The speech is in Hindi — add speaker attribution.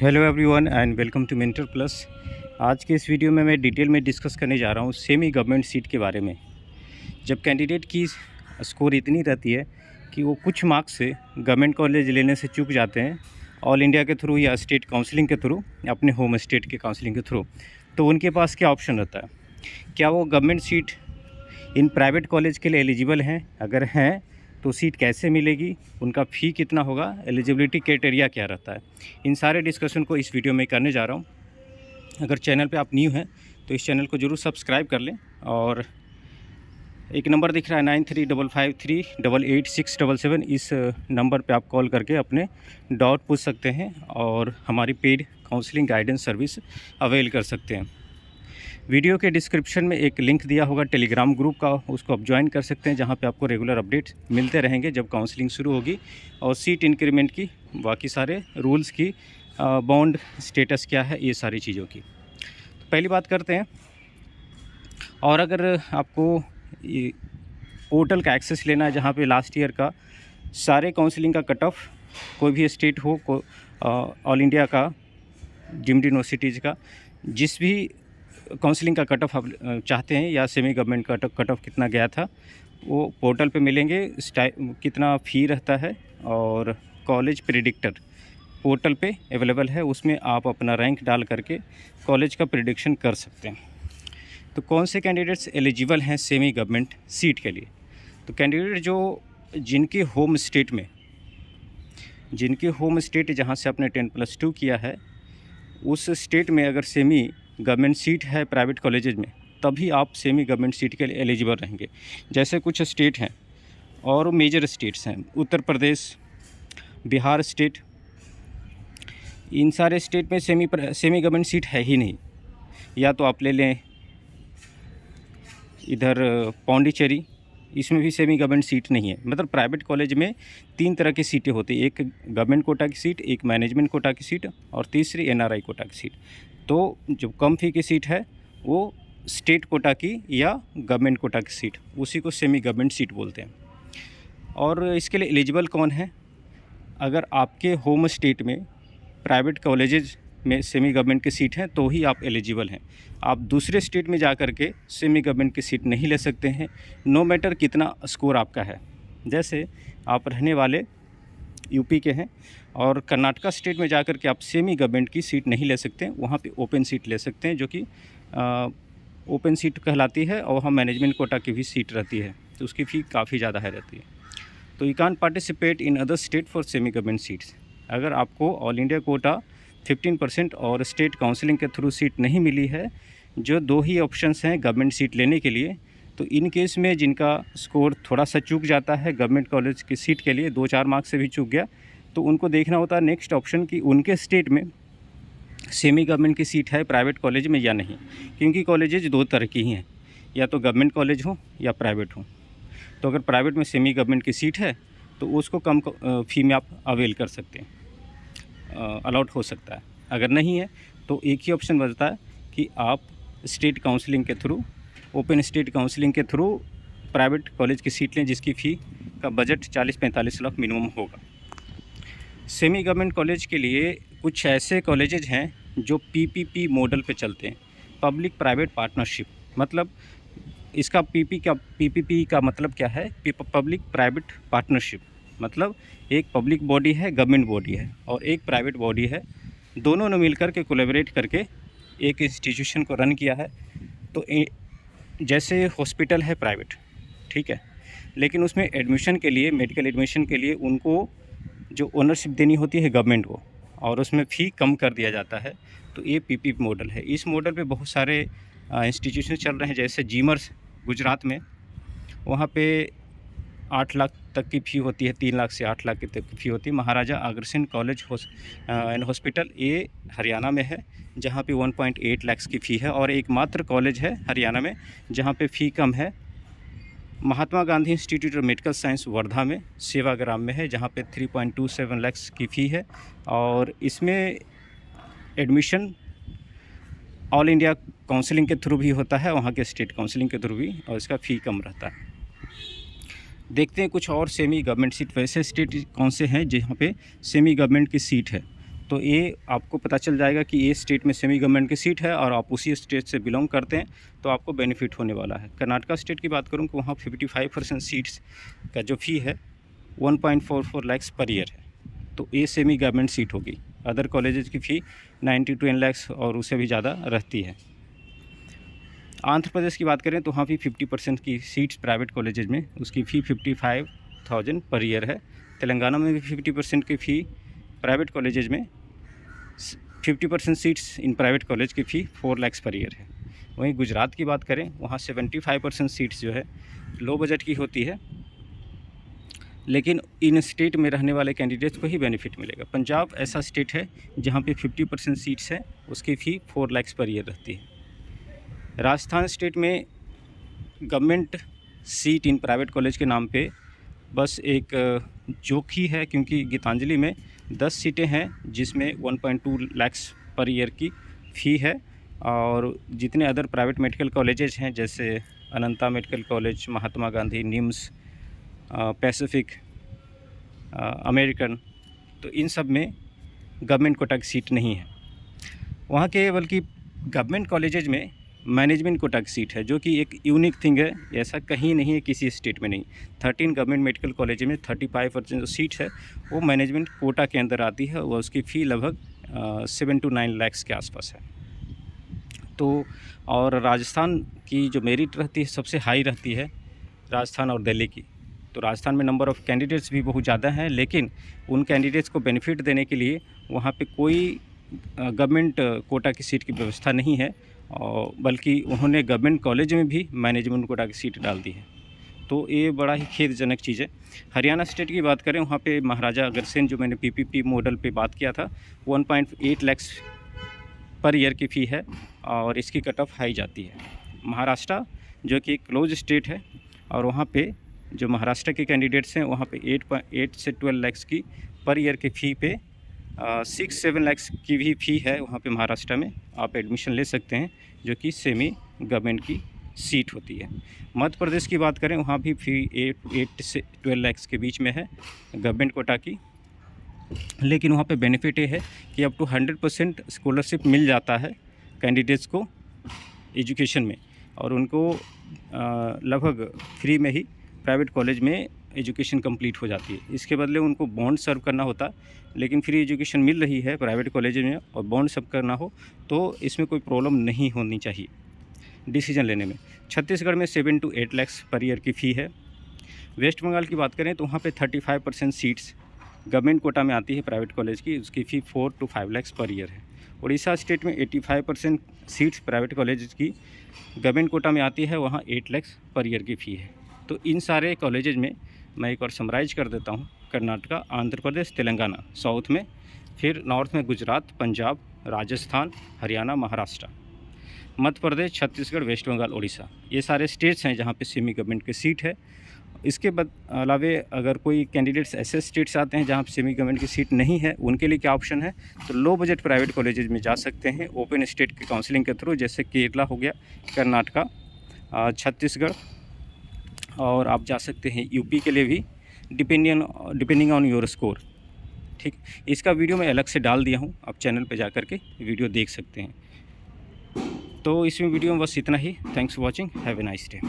Speaker 1: Hello everyone and welcome to Mentor Plus. आज के इस वीडियो में मैं डिटेल में डिस्कस करने जा रहा हूँ सेमी गवर्नमेंट सीट के बारे में। जब कैंडिडेट की स्कोर इतनी रहती है कि वो कुछ मार्क्स से गवर्नमेंट कॉलेज लेने से चूक जाते हैं ऑल इंडिया के थ्रू या स्टेट काउंसलिंग के थ्रू, अपने होम स्टेट के काउंसलिंग के थ्रू, तो उनके पास क्या ऑप्शन रहता है? क्या वो government seat in private college के लिए एलिजिबल हैं? अगर हैं तो सीट कैसे मिलेगी, उनका फ़ी कितना होगा, एलिजिबिलिटी क्राइटेरिया क्या रहता है, इन सारे डिस्कशन को इस वीडियो में करने जा रहा हूँ। अगर चैनल पे आप न्यू हैं तो इस चैनल को ज़रूर सब्सक्राइब कर लें। और एक नंबर दिख रहा है 9355388677, इस नंबर पे आप कॉल करके अपने डाउट पूछ सकते हैं और हमारी paid counselling guidance service avail कर सकते हैं। वीडियो के डिस्क्रिप्शन में एक लिंक दिया होगा टेलीग्राम ग्रुप का, उसको आप ज्वाइन कर सकते हैं, जहां पे आपको रेगुलर अपडेट्स मिलते रहेंगे जब काउंसलिंग शुरू होगी, और सीट इंक्रीमेंट की, बाकी सारे रूल्स की, बॉन्ड स्टेटस क्या है, ये सारी चीज़ों की। तो पहली बात करते हैं। और अगर आपको ये पोर्टल का एक्सेस लेना है जहाँ पे लास्ट ईयर का सारे काउंसलिंग का कट ऑफ, कोई भी स्टेट हो, ऑल इंडिया का, डीम्ड यूनिवर्सिटीज़ का, जिस भी काउंसलिंग का कट ऑफ आप चाहते हैं या सेमी गवर्नमेंट का कट ऑफ कितना गया था, वो पोर्टल पे मिलेंगे। कितना फ़ी रहता है और कॉलेज प्रेडिक्टर पोर्टल पे अवेलेबल है, उसमें आप अपना रैंक डाल करके कॉलेज का प्रेडिक्शन कर सकते हैं। तो कौन से कैंडिडेट्स एलिजिबल हैं सेमी गवर्नमेंट सीट के लिए? तो कैंडिडेट जिनके होम स्टेट जहाँ से आपने 10+2 किया है, उस स्टेट में अगर सेमी गवर्नमेंट सीट है प्राइवेट कॉलेजेज में, तभी आप सेमी गवर्नमेंट सीट के लिए एलिजिबल रहेंगे। जैसे कुछ स्टेट हैं और मेजर स्टेट्स हैं, उत्तर प्रदेश, बिहार स्टेट, इन सारे स्टेट में सेमी गवर्नमेंट सीट है ही नहीं। या तो आप ले लें इधर पौंडीचेरी, इसमें भी सेमी गवर्नमेंट सीट नहीं है। मतलब प्राइवेट कॉलेज में 3 तरह की सीटें होती हैं, एक गवर्नमेंट कोटा की सीट, एक मैनेजमेंट कोटा की सीट, और तीसरी NRI कोटा की सीट। तो जो कम फ़ी की सीट है वो स्टेट कोटा की या गवर्नमेंट कोटा की सीट, उसी को सेमी गवर्नमेंट सीट बोलते हैं। और इसके लिए एलिजिबल कौन है? अगर आपके होम स्टेट में प्राइवेट कॉलेजेज में सेमी गवर्नमेंट की सीट है तो ही आप एलिजिबल हैं। आप दूसरे स्टेट में जा कर के सेमी गवर्नमेंट की सीट नहीं ले सकते हैं, नो मैटर कितना स्कोर आपका है। जैसे आप रहने वाले यूपी के हैं और कर्नाटका स्टेट में जाकर के आप सेमी गवर्नमेंट की सीट नहीं ले सकते, वहाँ पे ओपन सीट ले सकते हैं, जो कि ओपन सीट कहलाती है, और वहाँ मैनेजमेंट कोटा की भी सीट रहती है, तो उसकी फ़ी काफ़ी ज़्यादा है रहती है। तो you can participate in other state for semi government seats. अगर आपको ऑल इंडिया कोटा 15% और स्टेट काउंसलिंग के थ्रू सीट नहीं मिली है, जो 2 ही ऑप्शंस हैं गवर्नमेंट सीट लेने के लिए, तो इन केस में जिनका स्कोर थोड़ा सा चूक जाता है गवर्नमेंट कॉलेज की सीट के लिए, 2-4 मार्क्स से भी चूक गया, तो उनको देखना होता है नेक्स्ट ऑप्शन कि उनके स्टेट में सेमी गवर्नमेंट की सीट है प्राइवेट कॉलेज में या नहीं। क्योंकि कॉलेजेज 2 तरह की ही हैं, या तो गवर्नमेंट कॉलेज हो या प्राइवेट हो। तो अगर प्राइवेट में सेमी गवर्नमेंट की सीट है तो उसको कम फ़ी में आप अवेल कर सकते हैं, अलाउड हो सकता है। अगर नहीं है तो एक ही ऑप्शन बचता है कि आप स्टेट काउंसलिंग के थ्रू, ओपन स्टेट काउंसलिंग के थ्रू प्राइवेट कॉलेज की सीट लें, जिसकी फ़ी का बजट 40-45 लाख मिनिमम होगा। सेमी गवर्नमेंट कॉलेज के लिए कुछ ऐसे कॉलेजेज हैं जो PPP मॉडल पे चलते हैं, पब्लिक प्राइवेट पार्टनरशिप। मतलब इसका PPP का मतलब क्या है? पब्लिक प्राइवेट पार्टनरशिप मतलब एक पब्लिक बॉडी है, गवर्नमेंट बॉडी है, और एक प्राइवेट बॉडी है, दोनों ने मिलकर के कोलैबोरेट करके एक इंस्टीट्यूशन को रन किया है। तो जैसे हॉस्पिटल है प्राइवेट, ठीक है, लेकिन उसमें एडमिशन के लिए, मेडिकल एडमिशन के लिए उनको जो ओनरशिप देनी होती है गवर्नमेंट को, और उसमें फ़ी कम कर दिया जाता है। तो ये PPP मॉडल है। इस मॉडल पे बहुत सारे इंस्टीट्यूशन चल रहे हैं। जैसे जीमर्स गुजरात में, वहाँ पे 8 लाख तक की फ़ी होती है, 3 लाख से 8 लाख तक की फ़ी होती है। Maharaja Agrasen college and hospital, ये हरियाणा में है, जहाँ पे 1.8 लाख की फ़ी है। और एकमात्र कॉलेज है हरियाणा में जहाँ पे फ़ी कम है, Mahatma Gandhi Institute of Medical Science Wardha में, सेवाग्राम में है, जहाँ पे 3.27 लाख की फ़ी है। और इसमें एडमिशन ऑल इंडिया काउंसलिंग के थ्रू भी होता है, वहाँ के स्टेट काउंसलिंग के थ्रू भी, और इसका फ़ी कम रहता है। देखते हैं कुछ और सेमी गवर्नमेंट सीट, वैसे स्टेट कौन से हैं जहाँ पे सेमी गवर्नमेंट की सीट है। तो ये आपको पता चल जाएगा कि ये स्टेट में सेमी गवर्नमेंट की सीट है और आप उसी स्टेट से बिलोंग करते हैं तो आपको बेनिफिट होने वाला है। कर्नाटका स्टेट की बात करूँ तो वहाँ 55% सीट्स का जो फ़ी है 1.44 लाख पर ईयर है, तो ये सेमी गवर्नमेंट सीट होगी। अदर कॉलेजेस की फ़ी 9 to 10 लाख और उससे भी ज़्यादा रहती है। आंध्र प्रदेश की बात करें तो वहाँ भी 50% की सीट्स प्राइवेट कॉलेजेस में उसकी फ़ी 55,000 पर ईयर है। तेलंगाना में भी 50% की फ़ी प्राइवेट कॉलेजेस में 50% सीट्स इन प्राइवेट कॉलेज की फ़ी 4 लाख पर ईयर है। वहीं गुजरात की बात करें वहाँ 75% सीट्स जो है लो बजट की होती है, लेकिन इन स्टेट में रहने वाले कैंडिडेट्स को ही बेनिफिट मिलेगा। पंजाब ऐसा स्टेट है जहाँ पे 50% सीट्स है उसकी फ़ी 4 लाख पर ईयर रहती है। राजस्थान स्टेट में government seat in private college के नाम पे बस एक जोक ही है, क्योंकि गीतांजलि में 10 सीटें हैं जिसमें 1.2 लाख पर ईयर की फ़ी है, और जितने अदर प्राइवेट मेडिकल कॉलेजेस हैं जैसे अनंता medical college, Mahatma Gandhi, NIMS, Pacific, American, तो इन सब में गवर्नमेंट कोटा की सीट नहीं है वहाँ के, बल्कि गवर्नमेंट कॉलेजेज में मैनेजमेंट कोटा की सीट है, जो कि एक यूनिक थिंग है, ऐसा कहीं नहीं है, किसी स्टेट में नहीं। 13 गवर्नमेंट मेडिकल कॉलेज में 35% जो सीट है वो मैनेजमेंट कोटा के अंदर आती है, और उसकी फ़ी लगभग 7 to 9 लाख के आसपास है। तो और राजस्थान की जो मेरिट रहती है सबसे हाई रहती है राजस्थान और दिल्ली की। तो राजस्थान में नंबर ऑफ़ कैंडिडेट्स भी बहुत ज़्यादा हैं, लेकिन उन कैंडिडेट्स को बेनिफिट देने के लिए वहाँ पे कोई गवर्नमेंट कोटा की सीट की व्यवस्था नहीं है, और बल्कि उन्होंने गवर्नमेंट कॉलेज में भी मैनेजमेंट कोटा की सीट डाल दी है। तो ये बड़ा ही खेदजनक चीज़ है। हरियाणा स्टेट की बात करें वहाँ पे महाराजा अग्रसेन, जो मैंने पीपीपी मॉडल पे बात किया था, 1.8 लाख पर ईयर की फ़ी है और इसकी कट ऑफ हाई जाती है। महाराष्ट्र जो कि क्लोज स्टेट है, और वहाँ पे जो महाराष्ट्र के कैंडिडेट्स हैं वहाँ पे 8 से 12 लाख की पर ईयर की फ़ी पे 6-7 लाख की भी फ़ी है वहाँ पे महाराष्ट्र में। आप एडमिशन ले सकते हैं, जो कि सेमी गवर्नमेंट की सीट होती है। मध्य प्रदेश की बात करें वहाँ भी फ़ी 8 से 12 लाख के बीच में है गवर्नमेंट कोटा की, लेकिन वहाँ पे बेनिफिट ये है कि अप टू 100% स्कॉलरशिप मिल जाता है कैंडिडेट्स को एजुकेशन में, और उनको लगभग फ्री में ही प्राइवेट कॉलेज में एजुकेशन कंप्लीट हो जाती है। इसके बदले उनको बॉन्ड सर्व करना होता, लेकिन फ्री एजुकेशन मिल रही है प्राइवेट कॉलेज में और बॉन्ड सर्व करना हो तो इसमें कोई प्रॉब्लम नहीं होनी चाहिए डिसीजन लेने में। छत्तीसगढ़ में 7 to 8 लाख पर ईयर की फ़ी है। वेस्ट बंगाल की बात करें तो वहाँ पे 35% सीट्स गवर्नमेंट कोटा में आती है प्राइवेट कॉलेज की, उसकी फ़ी 4 to 5 लाख पर ईयर है। उड़ीसा स्टेट में 85% सीट्स प्राइवेट कॉलेज की गवर्नमेंट कोटा में आती है, वहाँ 8 लाख पर ईयर की फ़ी है। तो इन सारे कॉलेजेज में मैं एक और समराइज कर देता हूँ, कर्नाटका, आंध्र प्रदेश, तेलंगाना साउथ में, फिर नॉर्थ में गुजरात, पंजाब, राजस्थान, हरियाणा, महाराष्ट्र, मध्य प्रदेश, छत्तीसगढ़, वेस्ट बंगाल, उड़ीसा, ये सारे स्टेट्स हैं जहाँ पे सेमी गवर्नमेंट की सीट है। इसके अलावे अगर कोई कैंडिडेट्स ऐसे स्टेट्स आते हैं जहाँ पे सेमी गवर्नमेंट की सीट नहीं है, उनके लिए क्या ऑप्शन है, तो लो बजट प्राइवेट कॉलेजेस में जा सकते हैं ओपन स्टेट की काउंसलिंग के थ्रू, जैसे केरला हो गया, कर्नाटका, छत्तीसगढ़, और आप जा सकते हैं यूपी के लिए भी, डिपेंडिंग ऑन योर स्कोर। ठीक, इसका वीडियो मैं अलग से डाल दिया हूँ, आप चैनल पे जा कर के वीडियो देख सकते हैं। तो इसमें वीडियो में बस इतना ही। Thanks for watching, have a nice day.